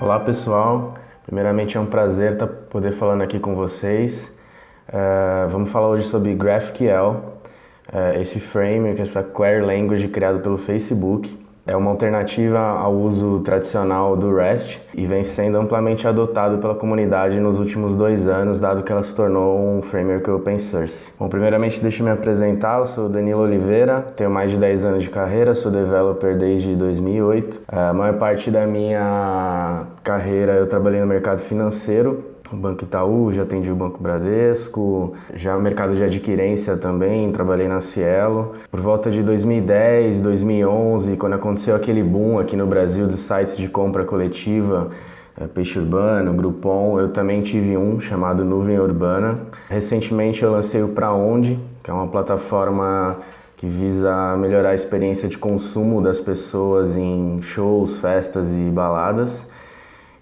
Olá pessoal, primeiramente é um prazer poder falando aqui com vocês. Vamos falar hoje sobre GraphQL, esse framework, essa query language criado pelo Facebook. É uma alternativa ao uso tradicional do REST e vem sendo amplamente adotado pela comunidade nos últimos 2 anos, dado que ela se tornou um framework open source. Bom, primeiramente deixa eu me apresentar, eu sou Danilo Oliveira, tenho mais de 10 anos de carreira, sou developer desde 2008. A maior parte da minha carreira eu trabalhei no mercado financeiro, o Banco Itaú, já atendi o Banco Bradesco, já no mercado de adquirência também, trabalhei na Cielo. Por volta de 2010, 2011, quando aconteceu aquele boom aqui no Brasil dos sites de compra coletiva, Peixe Urbano, Groupon, eu também tive um chamado Nuvem Urbana. Recentemente eu lancei o Pra Onde, que é uma plataforma que visa melhorar a experiência de consumo das pessoas em shows, festas e baladas.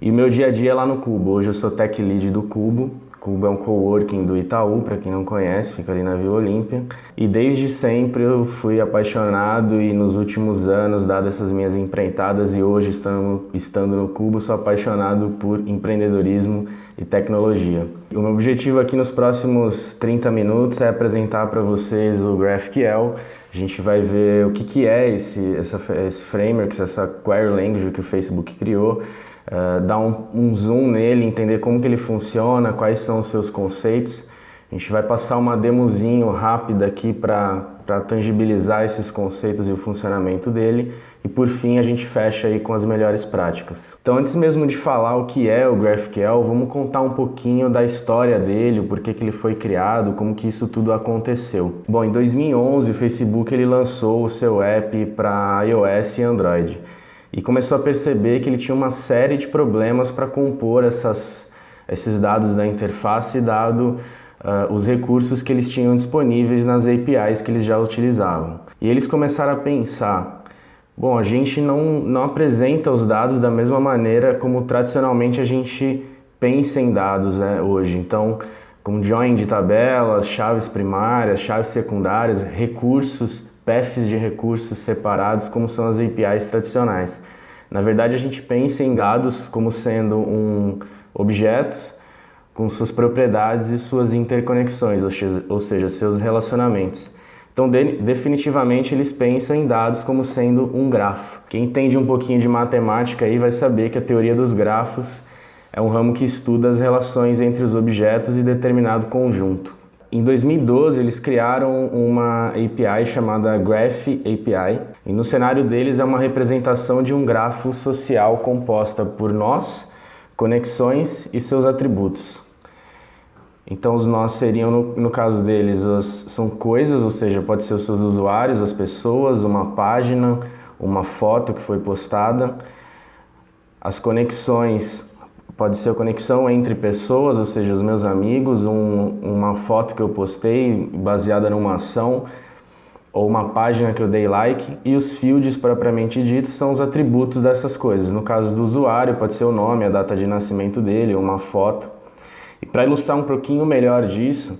E o meu dia a dia é lá no Cubo. Hoje eu sou Tech Lead do Cubo. Cubo é um coworking do Itaú, para quem não conhece, fica ali na Vila Olímpia. E desde sempre eu fui apaixonado e nos últimos anos, dadas essas minhas empreitadas e hoje estando no Cubo, sou apaixonado por empreendedorismo e tecnologia. O meu objetivo aqui nos próximos 30 minutos é apresentar para vocês o GraphQL. A gente vai ver o que é esse framework, essa query language que o Facebook criou. Dar um zoom nele, entender como que ele funciona, quais são os seus conceitos. A gente vai passar uma demozinho rápida aqui para tangibilizar esses conceitos e o funcionamento dele. E por fim a gente fecha aí com as melhores práticas. Então antes mesmo de falar o que é o GraphQL, vamos contar um pouquinho da história dele, o porquê que ele foi criado, como que isso tudo aconteceu. Bom, em 2011 o Facebook ele lançou o seu app para iOS e Android. E começou a perceber que ele tinha uma série de problemas para compor esses dados da interface, dado os recursos que eles tinham disponíveis nas APIs que eles já utilizavam. E eles começaram a pensar, bom, a gente não apresenta os dados da mesma maneira como tradicionalmente a gente pensa em dados, né, hoje. Então, com join de tabelas, chaves primárias, chaves secundárias, recursos, paths de recursos separados, como são as APIs tradicionais. Na verdade, a gente pensa em dados como sendo objetos com suas propriedades e suas interconexões, ou seja, seus relacionamentos. Então, definitivamente, eles pensam em dados como sendo um grafo. Quem entende um pouquinho de matemática aí vai saber que a teoria dos grafos é um ramo que estuda as relações entre os objetos e determinado conjunto. Em 2012, eles criaram uma API chamada Graph API, e no cenário deles é uma representação de um grafo social composta por nós, conexões e seus atributos. Então os nós seriam, no caso deles, são coisas, ou seja, pode ser os seus usuários, as pessoas, uma página, uma foto que foi postada. As conexões pode ser a conexão entre pessoas, ou seja, os meus amigos, uma foto que eu postei baseada numa ação, ou uma página que eu dei like, e os fields propriamente ditos são os atributos dessas coisas. No caso do usuário, pode ser o nome, a data de nascimento dele, uma foto. E para ilustrar um pouquinho melhor disso,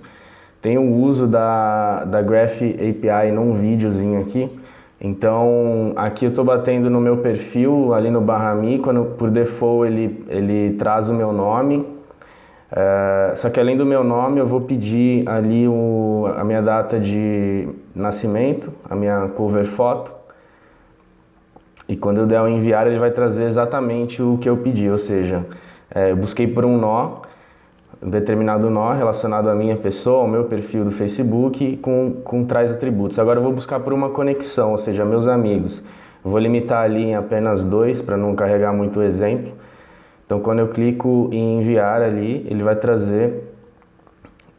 tem o uso da Graph API num videozinho aqui. Então, aqui eu estou batendo no meu perfil, ali no /me, quando por default ele traz o meu nome. Só que além do meu nome, eu vou pedir ali a minha data de nascimento, a minha cover foto. E quando eu der o enviar, ele vai trazer exatamente o que eu pedi, ou seja, eu busquei por um um determinado nó relacionado à minha pessoa, ao meu perfil do Facebook, com tais atributos. Agora eu vou buscar por uma conexão, ou seja, meus amigos. Vou limitar ali em apenas 2, para não carregar muito exemplo. Então, quando eu clico em enviar ali, ele vai trazer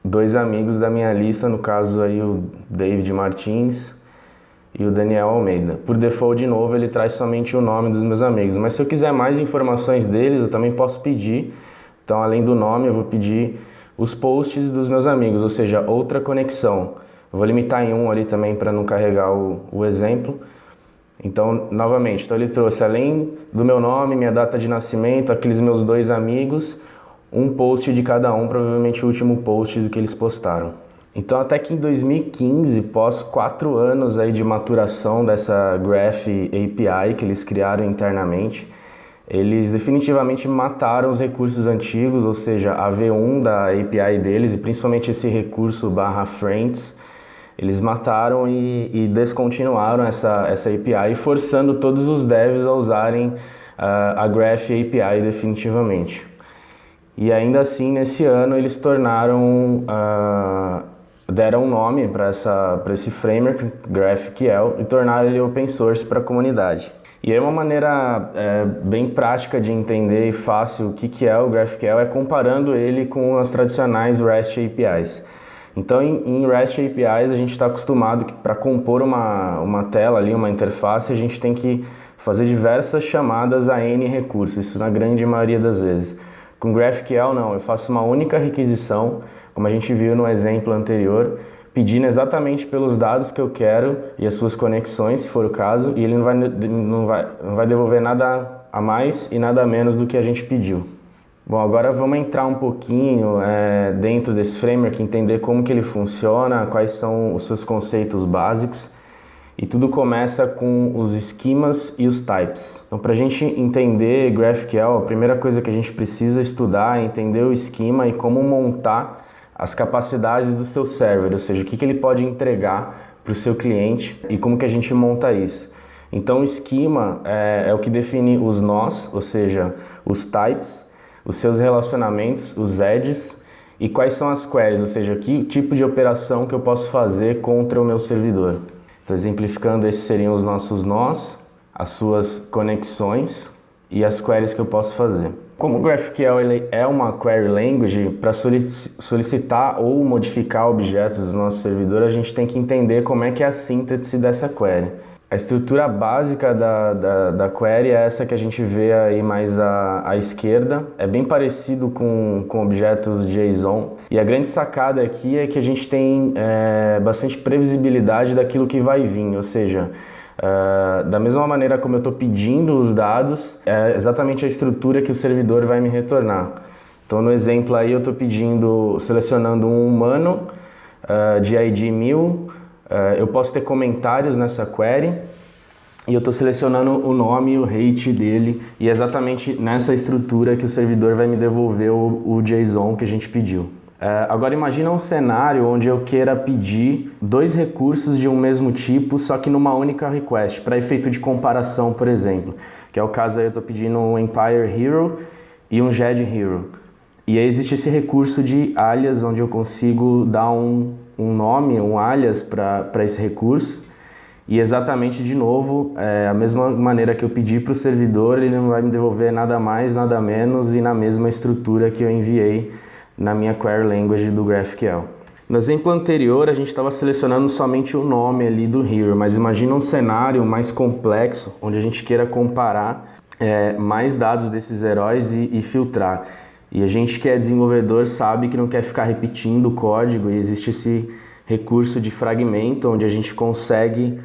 2 amigos da minha lista, no caso aí o David Martins e o Daniel Almeida. Por default, de novo, ele traz somente o nome dos meus amigos. Mas se eu quiser mais informações deles, eu também posso pedir. Então, além do nome, eu vou pedir os posts dos meus amigos, ou seja, outra conexão. Eu vou limitar em 1 ali também para não carregar o exemplo. Então, novamente, ele trouxe, além do meu nome, minha data de nascimento, aqueles meus 2 amigos, um post de cada um, provavelmente o último post do que eles postaram. Então, até que em 2015, pós 4 anos aí de maturação dessa Graph API que eles criaram internamente, eles definitivamente mataram os recursos antigos, ou seja, a V1 da API deles, e principalmente esse recurso /friends, eles mataram e descontinuaram essa API, forçando todos os devs a usarem a Graph API definitivamente. E ainda assim, nesse ano, eles deram um nome para esse framework, GraphQL, e tornaram ele open source para a comunidade. E aí uma maneira bem prática de entender e fácil o que é o GraphQL é comparando ele com as tradicionais REST APIs. Então, em REST APIs, a gente está acostumado que para compor uma tela ali, uma interface, a gente tem que fazer diversas chamadas a N recursos, isso na grande maioria das vezes. Com GraphQL, não, eu faço uma única requisição, como a gente viu no exemplo anterior, pedindo exatamente pelos dados que eu quero e as suas conexões, se for o caso, e ele não vai devolver nada a mais e nada a menos do que a gente pediu. Bom, agora vamos entrar um pouquinho dentro desse framework, entender como que ele funciona, quais são os seus conceitos básicos. E tudo começa com os esquemas e os types. Então, para a gente entender GraphQL, a primeira coisa que a gente precisa estudar é entender o esquema e como montar as capacidades do seu server, ou seja, o que ele pode entregar para o seu cliente e como que a gente monta isso. Então, o esquema é o que define os nós, ou seja, os types, os seus relacionamentos, os edges, e quais são as queries, ou seja, que tipo de operação que eu posso fazer contra o meu servidor. Então, exemplificando, esses seriam os nossos nós, as suas conexões e as queries que eu posso fazer. Como o GraphQL ele é uma query language, para solicitar ou modificar objetos do nosso servidor, a gente tem que entender como é que é a síntese dessa query. A estrutura básica da query é essa que a gente vê aí mais à esquerda. É bem parecido com objetos JSON. E a grande sacada aqui é que a gente tem bastante previsibilidade daquilo que vai vir. Ou seja, da mesma maneira como eu estou pedindo os dados, é exatamente a estrutura que o servidor vai me retornar. Então no exemplo aí eu estou selecionando um humano de ID 1000. Eu posso ter comentários nessa query e eu estou selecionando o nome e o rate dele, e é exatamente nessa estrutura que o servidor vai me devolver o JSON que a gente pediu. Agora imagina um cenário onde eu queira pedir dois recursos de um mesmo tipo, só que numa única request, para efeito de comparação, por exemplo, que é o caso aí eu estou pedindo um Empire Hero e um Jedi Hero. E aí existe esse recurso de alias, onde eu consigo dar um nome, um alias para esse recurso, e exatamente de novo, a mesma maneira que eu pedi para o servidor, ele não vai me devolver nada mais, nada menos, e na mesma estrutura que eu enviei na minha query language do GraphQL. No exemplo anterior, a gente estava selecionando somente o nome ali do hero, mas imagina um cenário mais complexo, onde a gente queira comparar mais dados desses heróis e filtrar. E a gente que é desenvolvedor sabe que não quer ficar repetindo o código, e existe esse recurso de fragmento, onde a gente consegue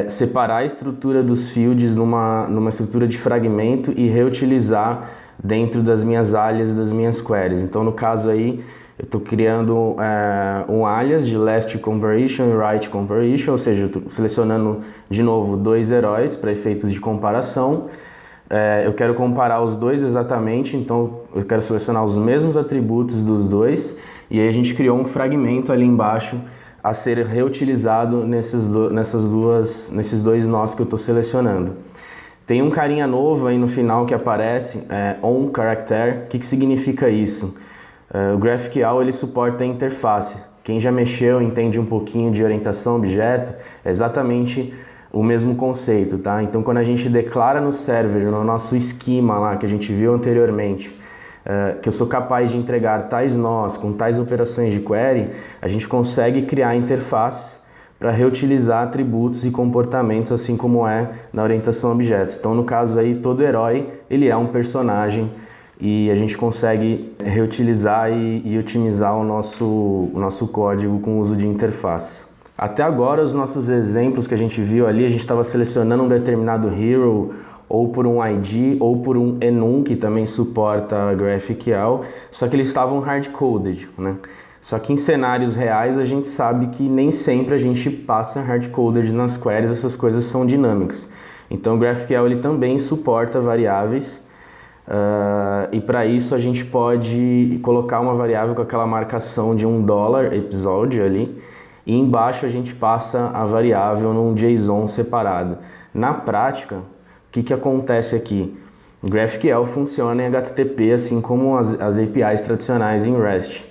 separar a estrutura dos fields numa estrutura de fragmento e reutilizar dentro das minhas alias e das minhas queries. Então no caso aí, eu estou criando um alias de left comparison e right comparison, ou seja, eu estou selecionando de novo dois heróis para efeitos de comparação. Eu quero comparar os dois exatamente, então eu quero selecionar os mesmos atributos dos dois, e aí a gente criou um fragmento ali embaixo a ser reutilizado nesses dois nós que eu estou selecionando. Tem um carinha novo aí no final que aparece, onCharacter. O que significa isso? O GraphQL ele suporta a interface. Quem já mexeu, entende um pouquinho de orientação a objeto, é exatamente o mesmo conceito, tá? Então, quando a gente declara no server, no nosso esquema lá que a gente viu anteriormente, que eu sou capaz de entregar tais nós com tais operações de query, a gente consegue criar interfaces para reutilizar atributos e comportamentos, assim como é na orientação a objetos. Então, no caso aí, todo herói ele é um personagem, e a gente consegue reutilizar e otimizar o nosso código com o uso de interfaces. Até agora, os nossos exemplos que a gente viu ali, a gente estava selecionando um determinado hero ou por um ID ou por um enum, que também suporta GraphQL, só que eles estavam hard-coded, né? Só que em cenários reais a gente sabe que nem sempre a gente passa hard-coded nas queries, essas coisas são dinâmicas. Então o GraphQL ele também suporta variáveis e para isso a gente pode colocar uma variável com aquela marcação de $1 episódio ali e embaixo a gente passa a variável num JSON separado. Na prática, o que acontece aqui? O GraphQL funciona em HTTP assim como as APIs tradicionais em REST.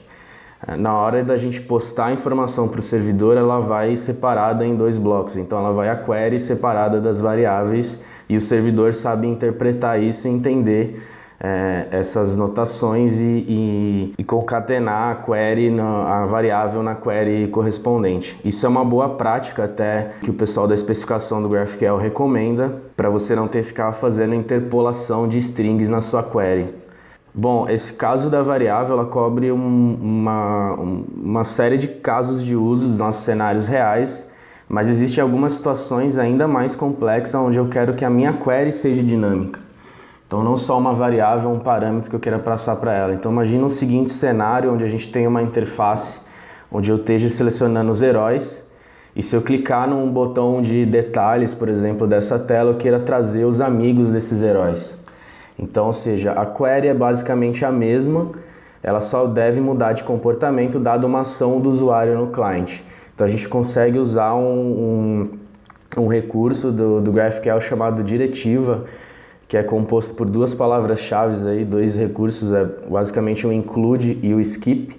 Na hora da gente postar a informação para o servidor, ela vai separada em 2 blocos. Então ela vai a query separada das variáveis e o servidor sabe interpretar isso e entender essas notações e concatenar a query, a variável na query correspondente. Isso é uma boa prática até que o pessoal da especificação do GraphQL recomenda para você não ter que ficar fazendo interpolação de strings na sua query. Bom, esse caso da variável ela cobre uma série de casos de uso dos nossos cenários reais, mas existem algumas situações ainda mais complexas onde eu quero que a minha query seja dinâmica. Então não só uma variável, um parâmetro que eu queira passar para ela. Então imagina o seguinte cenário onde a gente tem uma interface, onde eu esteja selecionando os heróis e se eu clicar num botão de detalhes, por exemplo, dessa tela, eu queira trazer os amigos desses heróis. Então, ou seja, a query é basicamente a mesma, ela só deve mudar de comportamento dado uma ação do usuário no cliente. Então a gente consegue usar um recurso do GraphQL chamado diretiva, que é composto por 2 palavras-chave aí, 2 recursos, basicamente o include e o skip.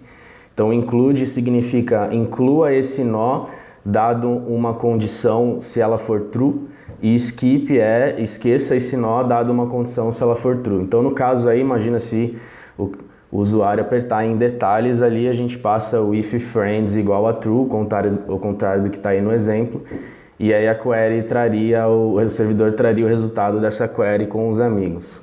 Então include significa inclua esse nó dado uma condição se ela for true, e skip é esqueça esse nó dado uma condição se ela for true. Então no caso aí, imagina se o usuário apertar em detalhes ali, a gente passa o if friends igual a true, ao contrário do que está aí no exemplo, e aí a query traria, o servidor traria o resultado dessa query com os amigos.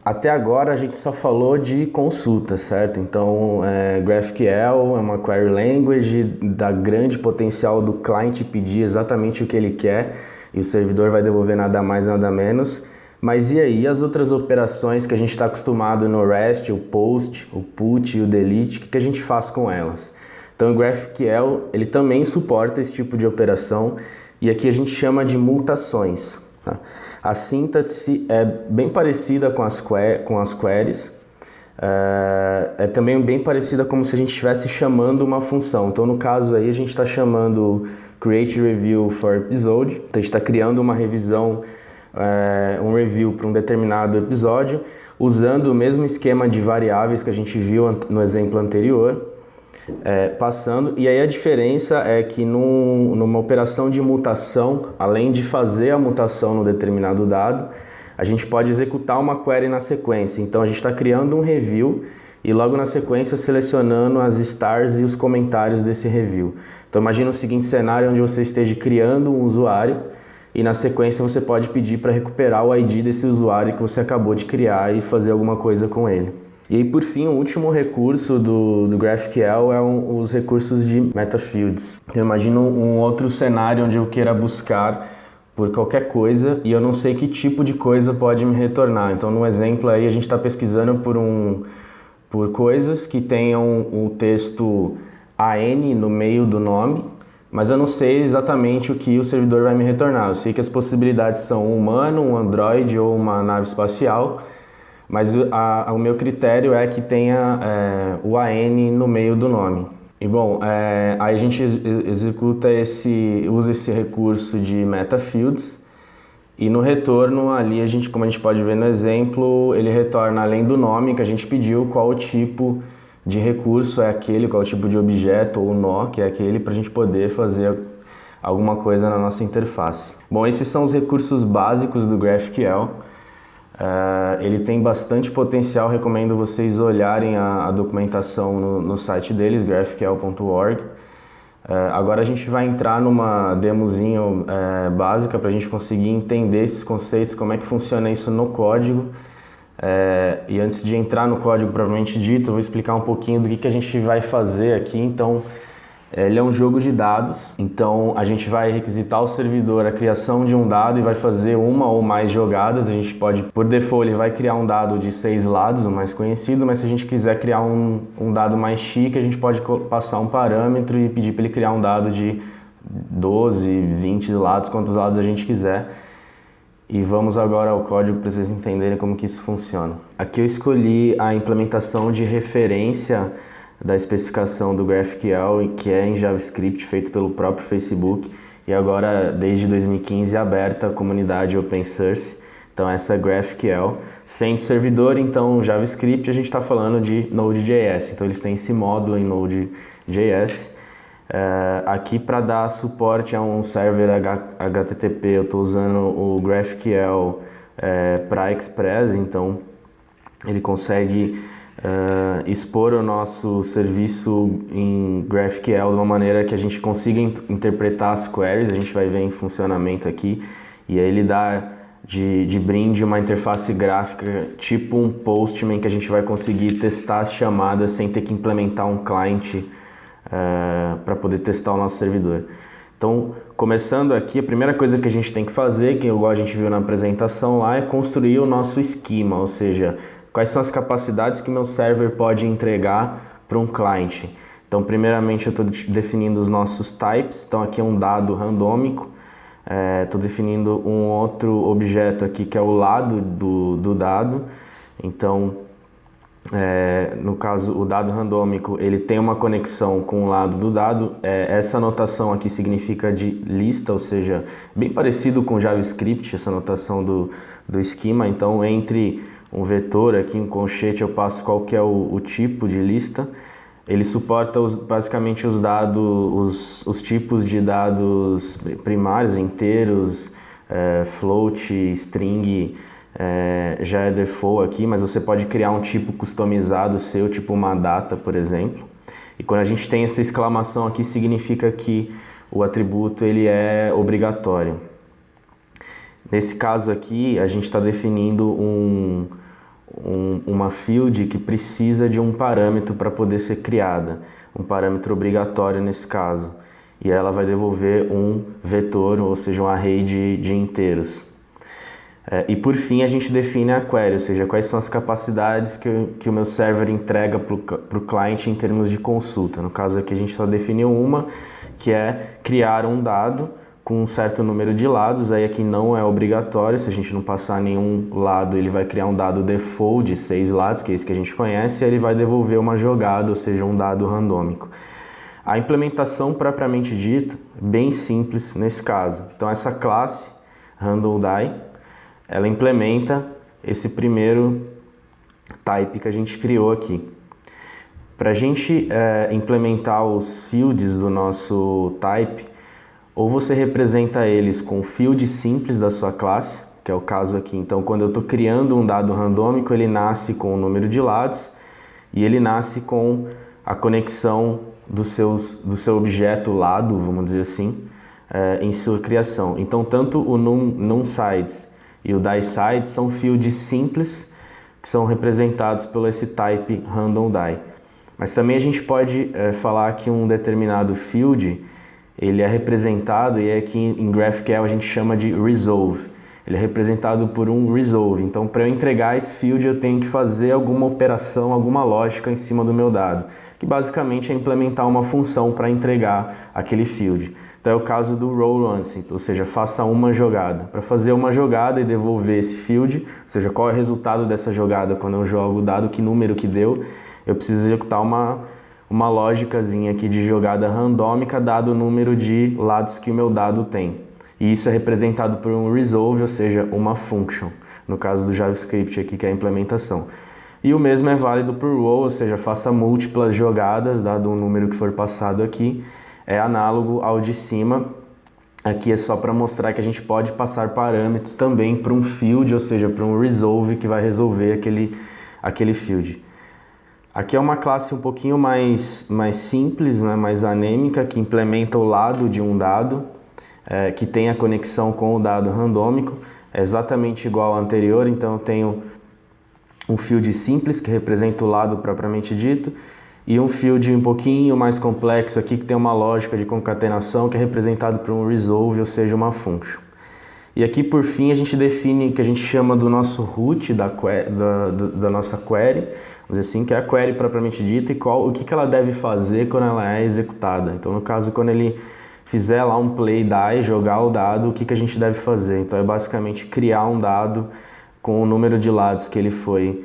Até agora a gente só falou de consulta, certo? Então GraphQL é uma query language, dá grande potencial do cliente pedir exatamente o que ele quer e o servidor vai devolver nada mais, nada menos. Mas e aí as outras operações que a gente está acostumado no REST, o POST, o PUT e o DELETE, o que a gente faz com elas? Então o GraphQL ele também suporta esse tipo de operação e aqui a gente chama de mutações. Tá? A sintaxe é bem parecida com as queries, é também bem parecida como se a gente estivesse chamando uma função. Então no caso aí a gente está chamando create review for episode, então a gente está criando uma revisão, um review para um determinado episódio, usando o mesmo esquema de variáveis que a gente viu no exemplo anterior, passando, e aí a diferença é que numa operação de mutação, além de fazer a mutação no determinado dado, a gente pode executar uma query na sequência. Então a gente está criando um review e logo na sequência selecionando as stars e os comentários desse review. Então imagina o seguinte cenário onde você esteja criando um usuário e na sequência você pode pedir para recuperar o ID desse usuário que você acabou de criar e fazer alguma coisa com ele. E aí, por fim, o último recurso do GraphQL é os recursos de metafields. Eu imagino um outro cenário onde eu queira buscar por qualquer coisa e eu não sei que tipo de coisa pode me retornar. Então, no exemplo aí, a gente está pesquisando por coisas que tenham o texto AN no meio do nome, mas eu não sei exatamente o que o servidor vai me retornar. Eu sei que as possibilidades são um humano, um androide ou uma nave espacial, mas o meu critério é que tenha o AN no meio do nome. E bom, aí a gente usa esse recurso de metafields e no retorno ali, como a gente pode ver no exemplo, ele retorna além do nome que a gente pediu, qual o tipo de recurso é aquele, qual o tipo de objeto ou nó que é aquele, para a gente poder fazer alguma coisa na nossa interface. Bom, esses são os recursos básicos do GraphQL. Ele tem bastante potencial, recomendo vocês olharem a documentação no site deles, graphql.org. Agora a gente vai entrar numa demozinha básica para a gente conseguir entender esses conceitos, como é que funciona isso no código. E antes de entrar no código propriamente dito, eu vou explicar um pouquinho do que a gente vai fazer aqui. Então, ele é um jogo de dados, então a gente vai requisitar ao servidor a criação de um dado e vai fazer uma ou mais jogadas. A gente pode, por default, ele vai criar um dado de 6 lados, o mais conhecido, mas se a gente quiser criar um dado mais chique, a gente pode passar um parâmetro e pedir para ele criar um dado de 12, 20 lados, quantos lados a gente quiser. E vamos agora ao código para vocês entenderem como que isso funciona. Aqui eu escolhi a implementação de referência da especificação do GraphQL, que é em JavaScript, feito pelo próprio Facebook, e agora, desde 2015, aberta à comunidade open source. Então essa é GraphQL. Sem servidor, então JavaScript, a gente está falando de Node.js. Então eles têm esse módulo em Node.js. Aqui para dar suporte a um server HTTP, eu estou usando o GraphQL para Express, então ele consegue expor o nosso serviço em GraphQL de uma maneira que a gente consiga interpretar as queries. A gente vai ver em funcionamento aqui, e aí ele dá de brinde uma interface gráfica tipo um Postman, que a gente vai conseguir testar as chamadas sem ter que implementar um client para poder testar o nosso servidor. Então, começando aqui, a primeira coisa que a gente tem que fazer, que igual a gente viu na apresentação lá, é construir o nosso esquema, ou seja, quais são as capacidades que meu server pode entregar para um client. Então, primeiramente, eu estou definindo os nossos types. Então, aqui é um dado randômico. Estou definindo um outro objeto aqui, que é o lado do dado. Então, no caso, o dado randômico, ele tem uma conexão com o lado do dado. Essa notação aqui significa de lista, ou seja, bem parecido com JavaScript, essa notação do esquema. Então, entre um vetor aqui, um colchete, eu passo qual que é o tipo de lista. Ele suporta basicamente os dados, os tipos de dados primários, inteiros, float, string, já é default aqui, mas você pode criar um tipo customizado seu, tipo uma data, por exemplo. E quando a gente tem essa exclamação aqui, significa que o atributo ele é obrigatório. Nesse caso aqui, a gente está definindo uma field que precisa de um parâmetro para poder ser criada, um parâmetro obrigatório nesse caso, e ela vai devolver um vetor, ou seja, um array de inteiros. E por fim a gente define a query, ou seja, quais são as capacidades que o meu server entrega para o cliente em termos de consulta. No caso aqui a gente só definiu uma, que é criar um dado com um certo número de lados. Aí aqui não é obrigatório, se a gente não passar nenhum lado, ele vai criar um dado default de 6 lados, que é isso que a gente conhece, e ele vai devolver uma jogada, ou seja, um dado randômico. A implementação propriamente dita, bem simples nesse caso. Então essa classe, RandomDie, ela implementa esse primeiro type que a gente criou aqui. Para a gente implementar os fields do nosso type, ou você representa eles com field simples da sua classe, que é o caso aqui. Então, quando eu estou criando um dado randômico, ele nasce com o número de lados e ele nasce com a conexão do seu objeto lado, vamos dizer assim, em sua criação. Então, tanto o num_sides e o die_sides são fields simples que são representados pelo esse type RandomDie. Mas também a gente pode falar que um determinado field ele é representado, e aqui em GraphQL a gente chama de resolve. Ele é representado por um resolve. Então, para eu entregar esse field, eu tenho que fazer alguma operação, alguma lógica em cima do meu dado, que basicamente é implementar uma função para entregar aquele field. Então, é o caso do roll once, ou seja, faça uma jogada. Para fazer uma jogada e devolver esse field, ou seja, qual é o resultado dessa jogada quando eu jogo o dado, que número que deu, eu preciso executar uma lógicazinha aqui de jogada randômica dado o número de lados que o meu dado tem. E isso é representado por um resolve, ou seja, uma function, no caso do JavaScript aqui, que é a implementação. E o mesmo é válido para o roll, ou seja, faça múltiplas jogadas, dado o número que for passado aqui. É análogo ao de cima. Aqui é só para mostrar que a gente pode passar parâmetros também para um field, ou seja, para um resolve que vai resolver aquele field. Aqui é uma classe um pouquinho mais simples, né, mais anêmica, que implementa o lado de um dado, que tem a conexão com o dado randômico. É exatamente igual ao anterior, então eu tenho um field simples, que representa o lado propriamente dito, e um field um pouquinho mais complexo aqui, que tem uma lógica de concatenação, que é representado por um resolve, ou seja, uma function. E aqui, por fim, a gente define o que a gente chama do nosso root da nossa query, vamos dizer assim, que é a query propriamente dita, e o que ela deve fazer quando ela é executada. Então, no caso, quando ele fizer lá um play die, jogar o dado, o que a gente deve fazer? Então é basicamente criar um dado com o número de lados que ele foi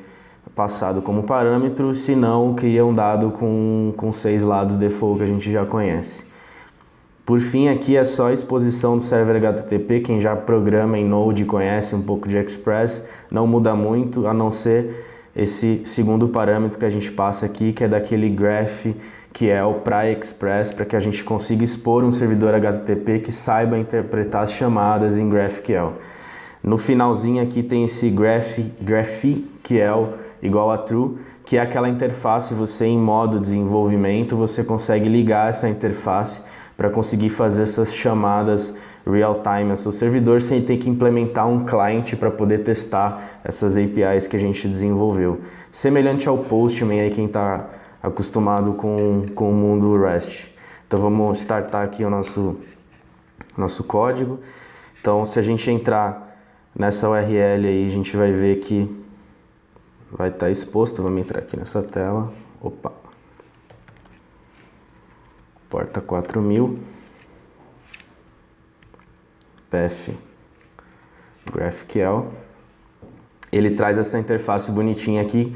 passado como parâmetro, se não, cria um dado com 6 lados default que a gente já conhece. Por fim, aqui é só a exposição do server HTTP, quem já programa em Node conhece um pouco de Express, não muda muito, a não ser esse segundo parâmetro que a gente passa aqui, que é daquele GraphQL para Express, para que a gente consiga expor um servidor HTTP que saiba interpretar as chamadas em GraphQL. No finalzinho aqui tem esse GraphQL igual a true, que é aquela interface, você em modo desenvolvimento, você consegue ligar essa interface para conseguir fazer essas chamadas real-time ao seu servidor sem ter que implementar um client para poder testar essas APIs que a gente desenvolveu. Semelhante ao Postman, aí quem está acostumado com o mundo REST. Então vamos startar aqui o nosso código. Então se a gente entrar nessa URL aí, a gente vai ver que vai estar exposto. Vamos entrar aqui nessa tela. Opa! Porta 4000, path GraphQL. Ele traz essa interface bonitinha aqui.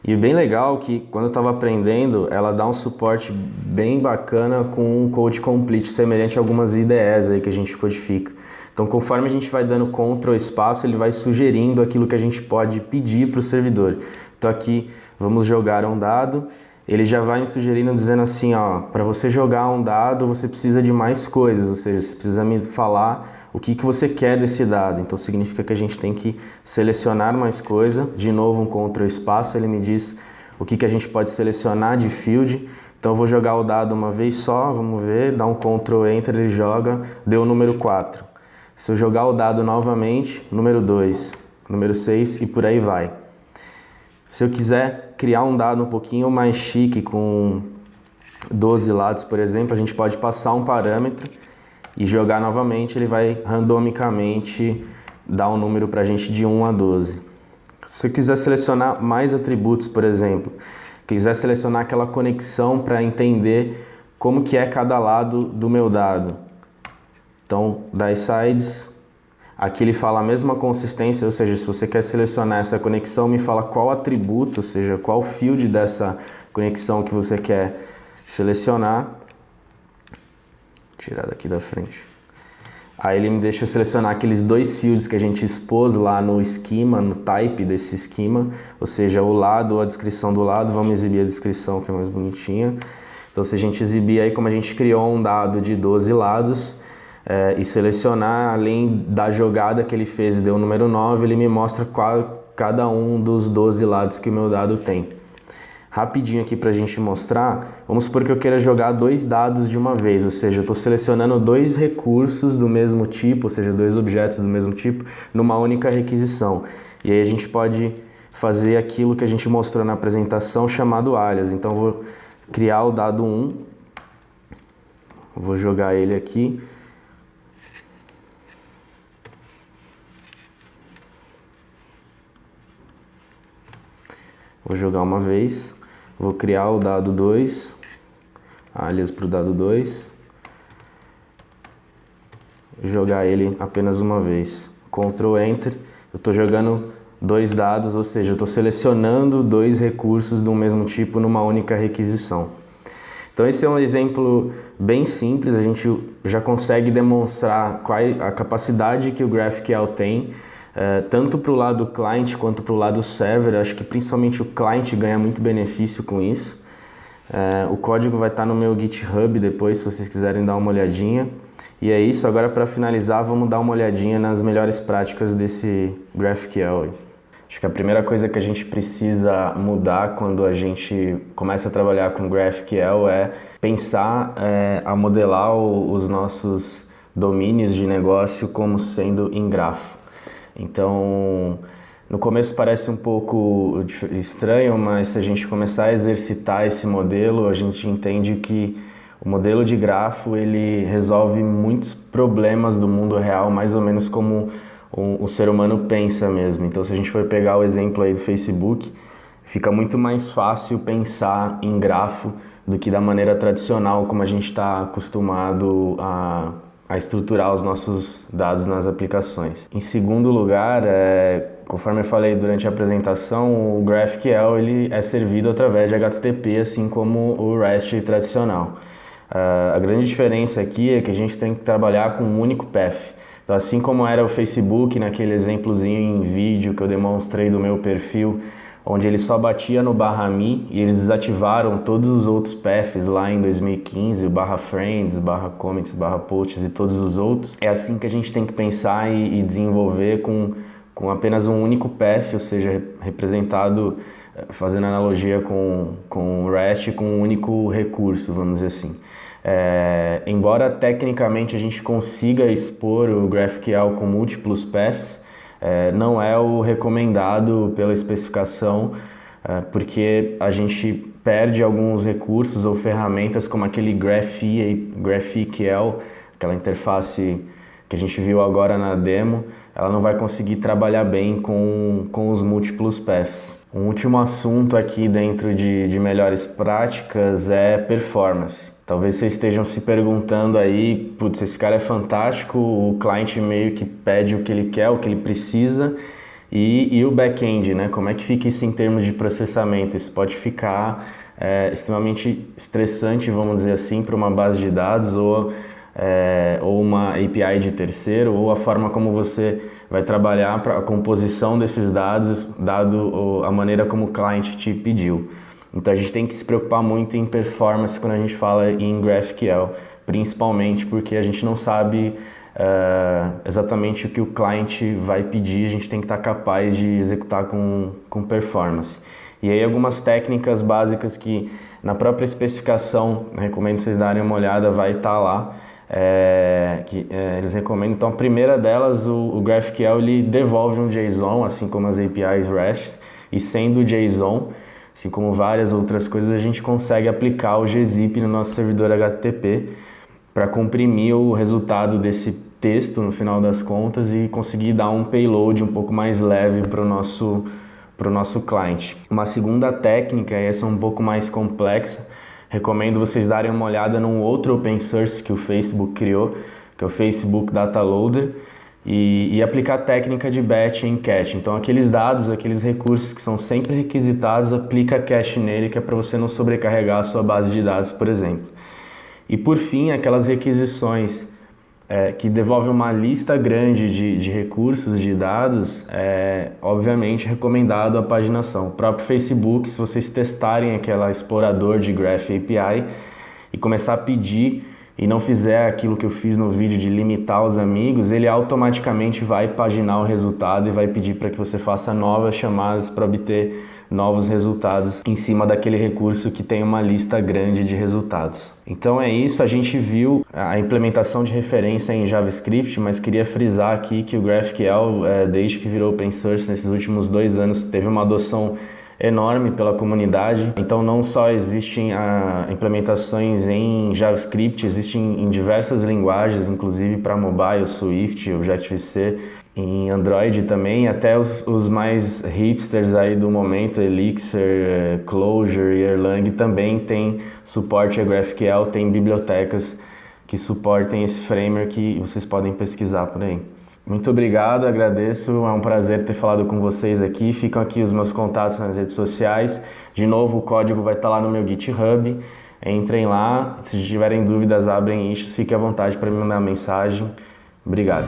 E bem legal que quando eu estava aprendendo, ela dá um suporte bem bacana com um code complete, semelhante a algumas IDEs aí que a gente codifica. Então, conforme a gente vai dando Ctrl espaço, ele vai sugerindo aquilo que a gente pode pedir para o servidor. Então aqui, vamos jogar um dado. Ele já vai me sugerindo, dizendo assim, ó, para você jogar um dado, você precisa de mais coisas, ou seja, você precisa me falar o que você quer desse dado. Então significa que a gente tem que selecionar mais coisa. De novo, um Ctrl espaço, ele me diz o que a gente pode selecionar de field. Então eu vou jogar o dado uma vez só, vamos ver, dá um Ctrl Enter, ele joga, deu o número 4. Se eu jogar o dado novamente, número 2, número 6 e por aí vai. Se eu quiser criar um dado um pouquinho mais chique, com 12 lados, por exemplo, a gente pode passar um parâmetro e jogar novamente, ele vai randomicamente dar um número para a gente de 1 a 12. Se eu quiser selecionar mais atributos, por exemplo, quiser selecionar aquela conexão para entender como que é cada lado do meu dado. Então, das sides, aqui ele fala a mesma consistência, ou seja, se você quer selecionar essa conexão, me fala qual atributo, ou seja, qual field dessa conexão que você quer selecionar. Tirar daqui da frente. Aí ele me deixa selecionar aqueles 2 fields que a gente expôs lá no esquema, no type desse esquema, ou seja, o lado ou a descrição do lado. Vamos exibir a descrição, que é mais bonitinha. Então, se a gente exibir aí, como a gente criou um dado de 12 lados, e selecionar, além da jogada que ele fez e deu o número 9, ele me mostra cada um dos 12 lados que o meu dado tem. Rapidinho aqui para a gente mostrar, vamos supor que eu queira jogar 2 dados de uma vez, ou seja, eu estou selecionando 2 recursos do mesmo tipo, ou seja, 2 objetos do mesmo tipo, numa única requisição. E aí a gente pode fazer aquilo que a gente mostrou na apresentação, chamado alias. Então eu vou criar o dado 1, vou jogar ele aqui. Vou jogar uma vez, vou criar o dado 2, alias para o dado 2, jogar ele apenas uma vez, Ctrl Enter, eu estou jogando 2 dados, ou seja, eu estou selecionando 2 recursos do mesmo tipo numa única requisição. Então esse é um exemplo bem simples, a gente já consegue demonstrar qual a capacidade que o GraphQL tem, tanto para o lado client quanto para o lado server. Acho que principalmente o client ganha muito benefício com isso. O código vai estar no meu GitHub depois, se vocês quiserem dar uma olhadinha. E é isso, agora para finalizar, vamos dar uma olhadinha nas melhores práticas desse GraphQL. Acho que a primeira coisa que a gente precisa mudar quando a gente começa a trabalhar com GraphQL é pensar a modelar os nossos domínios de negócio como sendo em grafo. Então, no começo parece um pouco estranho, mas se a gente começar a exercitar esse modelo, a gente entende que o modelo de grafo ele resolve muitos problemas do mundo real, mais ou menos como o ser humano pensa mesmo. Então, se a gente for pegar o exemplo aí do Facebook, fica muito mais fácil pensar em grafo do que da maneira tradicional como a gente está acostumado a estruturar os nossos dados nas aplicações. Em segundo lugar, conforme eu falei durante a apresentação, o GraphQL ele é servido através de HTTP, assim como o REST tradicional. A grande diferença aqui é que a gente tem que trabalhar com um único path. Então, assim como era o Facebook, naquele exemplozinho em vídeo que eu demonstrei do meu perfil, onde ele só batia no /me e eles desativaram todos os outros paths lá em 2015, o /friends, /comments, /posts e todos os outros. É assim que a gente tem que pensar e desenvolver com apenas um único path, ou seja, representado, fazendo analogia com o REST, com um único recurso, vamos dizer assim. Embora tecnicamente a gente consiga expor o GraphQL com múltiplos paths, não é o recomendado pela especificação, porque a gente perde alguns recursos ou ferramentas como aquele GraphQL, aquela interface que a gente viu agora na demo, ela não vai conseguir trabalhar bem com os múltiplos paths. Um último assunto aqui dentro de melhores práticas é performance. Talvez vocês estejam se perguntando aí, putz, esse cara é fantástico, o cliente meio que pede o que ele quer, o que ele precisa, e o back-end, né? Como é que fica isso em termos de processamento? Isso pode ficar extremamente estressante, vamos dizer assim, para uma base de dados ou uma API de terceiro, ou a forma como você vai trabalhar para a composição desses dados, dado a maneira como o cliente te pediu. Então a gente tem que se preocupar muito em performance quando a gente fala em GraphQL, principalmente porque a gente não sabe exatamente o que o cliente vai pedir, a gente tem que estar capaz de executar com performance. E aí algumas técnicas básicas que na própria especificação, recomendo vocês darem uma olhada, vai estar lá, eles recomendam. Então a primeira delas, o GraphQL ele devolve um JSON, assim como as APIs REST, e sendo JSON, assim como várias outras coisas, a gente consegue aplicar o gzip no nosso servidor HTTP para comprimir o resultado desse texto no final das contas e conseguir dar um payload um pouco mais leve para o nosso cliente. Uma segunda técnica, e essa é um pouco mais complexa, recomendo vocês darem uma olhada num outro open source que o Facebook criou, que é o Facebook Data Loader, e aplicar a técnica de batch em cache. Então aqueles dados, aqueles recursos que são sempre requisitados, aplica cache nele, que é para você não sobrecarregar a sua base de dados, por exemplo. E por fim, aquelas requisições que devolvem uma lista grande de recursos, de dados, obviamente recomendado a paginação. O próprio Facebook, se vocês testarem aquele explorador de Graph API e começar a pedir e não fizer aquilo que eu fiz no vídeo de limitar os amigos, ele automaticamente vai paginar o resultado e vai pedir para que você faça novas chamadas para obter novos resultados em cima daquele recurso que tem uma lista grande de resultados. Então é isso, a gente viu a implementação de referência em JavaScript, mas queria frisar aqui que o GraphQL, desde que virou open source nesses últimos 2 anos, teve uma adoção enorme pela comunidade. Então não só existem implementações em JavaScript, existem em diversas linguagens, inclusive para mobile, Swift, Objective-C, em Android também, até os mais hipsters aí do momento, Elixir, Clojure e Erlang também tem suporte a GraphQL, tem bibliotecas que suportem esse framework que vocês podem pesquisar por aí. Muito obrigado, agradeço, é um prazer ter falado com vocês aqui. Ficam aqui os meus contatos nas redes sociais. De novo, o código vai estar lá no meu GitHub. Entrem lá, se tiverem dúvidas, abrem issues, fiquem à vontade para me mandar mensagem. Obrigado.